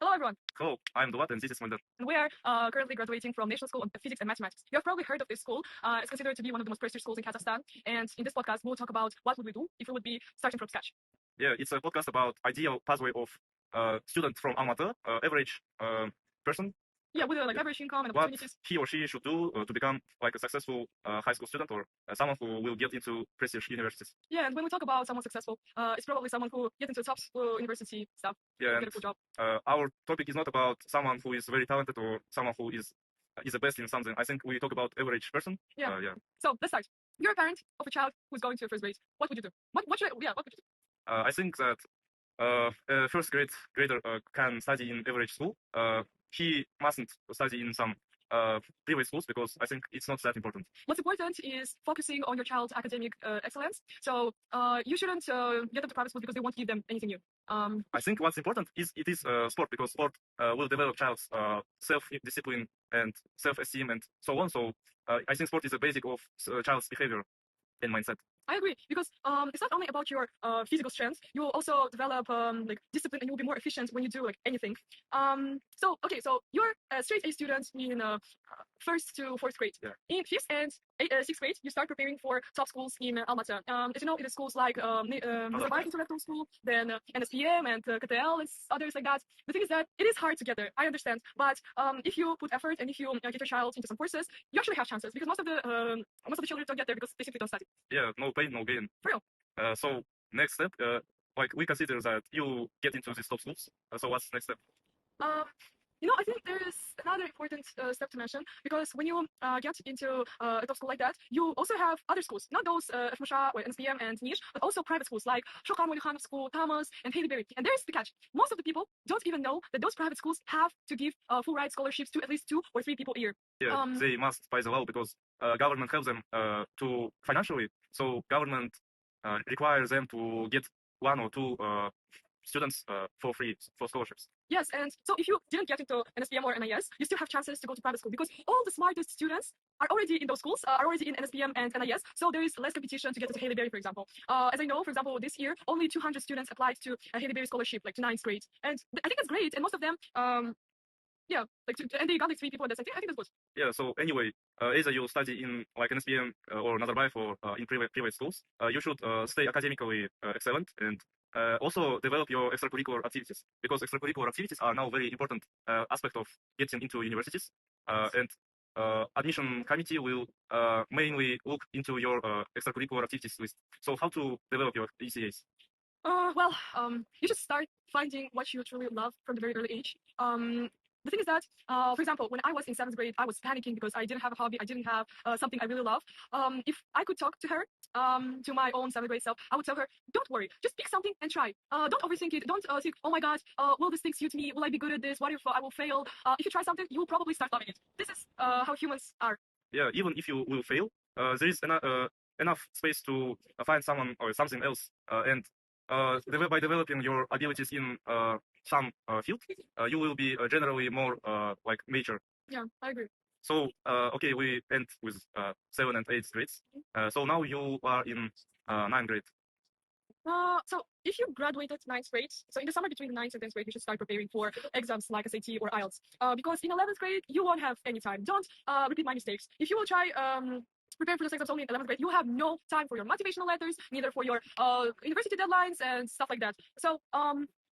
Hello everyone. Hello, I'm Dulat and this is Moldir. And we are currently graduating from National School of Physics and Mathematics. You have probably heard of this school. It's considered to be one of the most prestigious schools in Kazakhstan. And in this podcast, we'll talk about what would we do if we would be starting from scratch. Yeah, it's a podcast about ideal pathway of student from Almaty, average person. Yeah, with like average income and What opportunities. he or she should do to become like a successful high school student or someone who will get into prestigious universities. Yeah, and when we talk about someone successful, it's probably someone who gets into top university stuff. Yeah, get a good job. Our topic is not about someone who is very talented or someone who is the best in something. I think we talk about average person. Yeah. So let's start. You're a parent of a child who's going to first grade. What would you do? What would you do? I think that a first grader can study in average school. He mustn't study in some private schools because I think it's not that important. What's important is focusing on your child's academic excellence. So you shouldn't get them to private schools because they won't give them anything new. I think what's important is sport because sport will develop child's self-discipline and self-esteem and so on. So I think sport is a basic of child's behavior and mindset. I agree because it's not only about your physical strength. You will also develop like discipline, and you will be more efficient when you do like anything. So you're a straight A student in first to fourth grade. Yeah. In fifth and sixth grade, you start preparing for top schools in Almaty. As you know, it is schools like Nazarbayev Intellectual School, then NSPM and KTL and others like that. The thing is that it is hard to get there. I understand, but if you put effort and if you get your child into some courses, you actually have chances because most of the children don't get there because they simply don't study. Yeah, no pain, no gain. For real. So next step, like we consider that you get into these top schools. So what's next step? I think there is another important step to mention because when you get into a top school like that, you also have other schools, not those FMSHA or NSPM and niche, but also private schools like Shokan Walihanoff School, Thomas, and Haley Berry. And there's the catch. Most of the people don't even know that those private schools have to give full ride scholarships to at least 2 or 3 people a year. Yeah, they must by the law because government helps them to financially. So government requires them to get 1 or 2 students for free for scholarships. Yes, and so if you didn't get into NSPM or NIS, you still have chances to go to private school because all the smartest students are already in those schools, are already in NSPM and NIS, so there is less competition to get into Haley Berry, for example. As I know, for example, this year, only 200 students applied to a Haley Berry scholarship, like to 9th grade. And I think that's great, and most of them, and they got like 3 people in that. I think that's good. Yeah, so anyway, either you study in like NSPM or Nazarbayev or in private schools, you should stay academically excellent and also develop your extracurricular activities because extracurricular activities are now very important aspect of getting into universities. And admission committee will mainly look into your extracurricular activities list. So how to develop your ECAs? You should start finding what you truly love from the very early age. The thing is that, for example, when I was in 7th grade, I was panicking because I didn't have a hobby. I didn't have something I really love. If I could talk to her, to my own 7th grade self, I would tell her, don't worry, just pick something and try. Don't overthink it. Don't think, oh my God, will this thing suit me? Will I be good at this? What if I will fail? If you try something, you will probably start loving it. This is how humans are. Yeah, even if you will fail, there is enough space to find someone or something else. And by developing your abilities in some field, you will be generally more like mature. Yeah, I agree. So, okay, we end with 7th and 8th grades. So now you are in 9th grade. So if you graduated 9th grade, so in the summer between 9th and 10th grade, you should start preparing for exams like SAT or IELTS. Because in 11th grade, you won't have any time. Don't repeat my mistakes. If you will try prepare for those exams only in 11th grade, you have no time for your motivational letters, neither for your university deadlines and stuff like that. So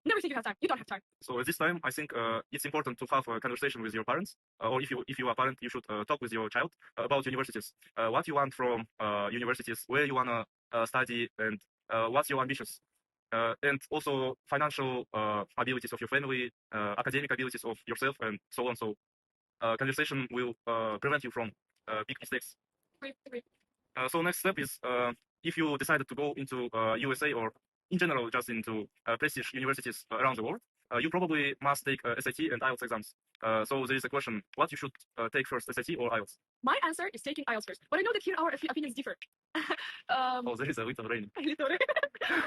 never think you have time. You don't have time. So at this time, I think it's important to have a conversation with your parents, or if you are a parent, you should talk with your child about universities, what you want from universities, where you wanna study, and what's your ambitions, and also financial abilities of your family, academic abilities of yourself, and so on. So conversation will prevent you from big mistakes. Agree. So next step is if you decided to go into USA or in general just into prestige universities around the world, you probably must take SAT and IELTS exams. So there is a question, what you should take first, SAT or IELTS? My answer is taking IELTS first, but I know that here our opinions differ. Oh, there is a little rain.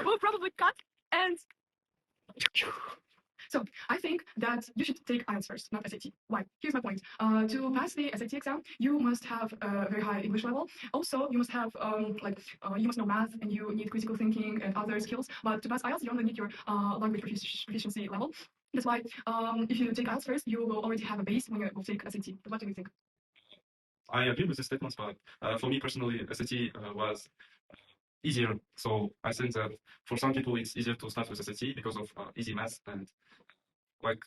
We'll probably cut and... So I think that you should take IELTS first, not SAT. Why? Here's my point. To pass the SAT exam, you must have a very high English level. Also, you must have you must know math and you need critical thinking and other skills. But to pass IELTS, you only need your language proficiency level. That's why if you take IELTS first, you will already have a base when you will take SAT. But what do you think? I agree with the statements, but for me personally, SAT was easier. So I think that for some people it's easier to start with SAT because of easy math and like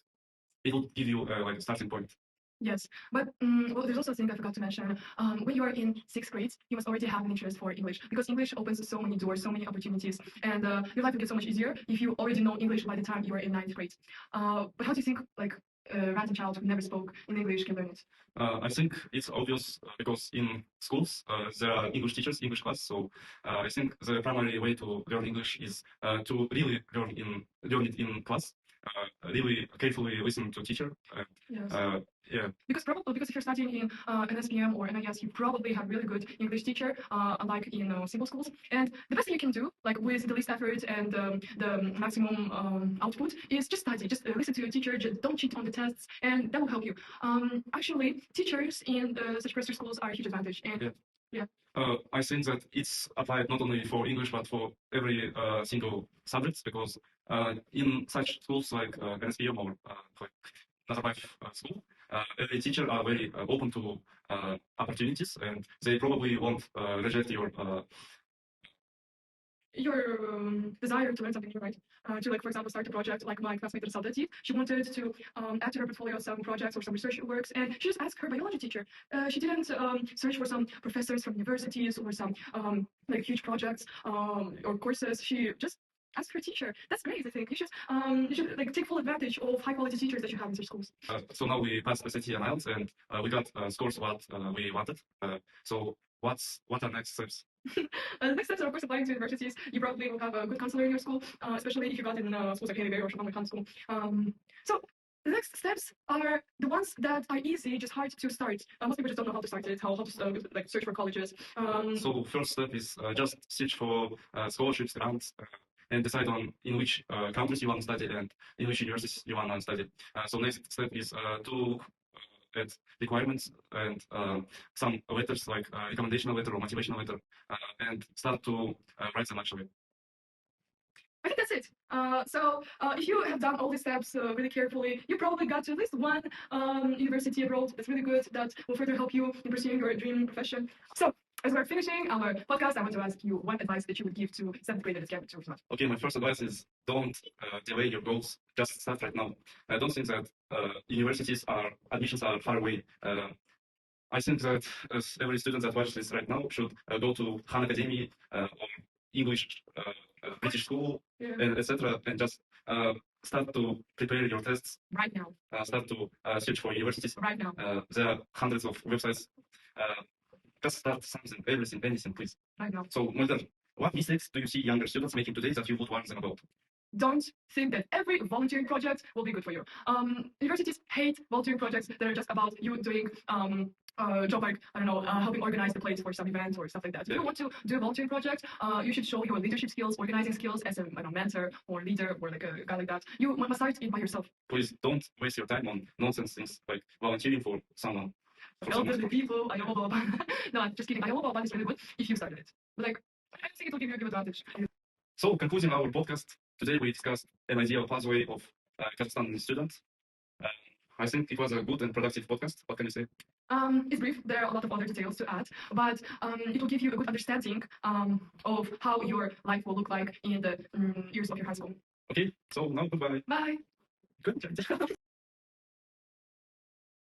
it will give you like a starting point. Yes, but well, there's also a thing I forgot to mention. When you are in sixth grade, you must already have an interest for English because English opens so many doors, so many opportunities, and your life will get so much easier if you already know English by the time you are in ninth grade. But how do you think like a random child who never spoke in English can learn it? I think it's obvious because in schools there are English teachers, English class. So I think the primary way to learn English is to really learn it in class. Really carefully listen to teacher. Yes. Yeah. Because if you're studying in NSPM or NIS, you probably have really good English teacher, unlike in simple schools. And the best thing you can do, like with the least effort and the maximum output, is just study. Just listen to your teacher. Just don't cheat on the tests, and that will help you. Actually, teachers in such prestigious schools are a huge advantage. And yeah. I think that it's applied not only for English but for every single subject because in such schools like NSPM or like Nazarbayev school, every teacher are very open to opportunities and they probably won't reject your desire to learn something new, right? To like, for example, start a project like my classmate Sadykova. She wanted to add to her portfolio some projects or some research works, and she just asked her biology teacher. She didn't search for some professors from universities or some like huge projects or courses. She just asked her teacher. That's great. I think you should like take full advantage of high quality teachers that you have in such schools. So now we passed SAT and IELTS and we got scores what we wanted. So what are next steps? The next steps are, of course, applying to universities. You probably will have a good counselor in your school, especially if you got in schools like Kamytbek or Shopan school. So the next steps are the ones that are easy, just hard to start. Most people just don't know how to start it, how to like search for colleges. So first step is just search for scholarships, grants, and decide on in which countries you want to study and in which universities you want to study. So next step is to look at requirements and some letters like recommendation letter or motivational letter and start to write them actually. I think that's it. So if you have done all these steps really carefully, you probably got to at least one university abroad that's really good, that will further help you in pursuing your dream profession. So as we're finishing our podcast, I want to ask you one advice that you would give to seventh graders getting to FIZMAT. Okay, my first advice is don't delay your goals. Just start right now. I don't think that universities admissions are far away. I think that as every student that watches this right now should go to Khan Academy or English British school, and etc. And just start to prepare your tests right now. Start to search for universities right now. There are hundreds of websites. Just start something, everything, anything, please. Right now. So, Moldir, what mistakes do you see younger students making today that you would warn them about? Don't think that every volunteering project will be good for you. Universities hate volunteering projects that are just about you doing job like, I don't know, helping organize the place for some event or stuff like that. If you want to do a volunteering project, you should show your leadership skills, organizing skills as a mentor or leader or like a guy like that. You must start it by yourself. Please don't waste your time on nonsense things like volunteering for someone. Elderly people, no, I'm just kidding. Is really good if you started it. But like, I think it will give you a good advantage. So, concluding our podcast, today we discussed an ideal pathway of Kazakhstani students. I think it was a good and productive podcast. What can you say? It's brief. There are a lot of other details to add, but it will give you a good understanding of how your life will look like in the years of your high school. Okay, so now goodbye. Bye. Good.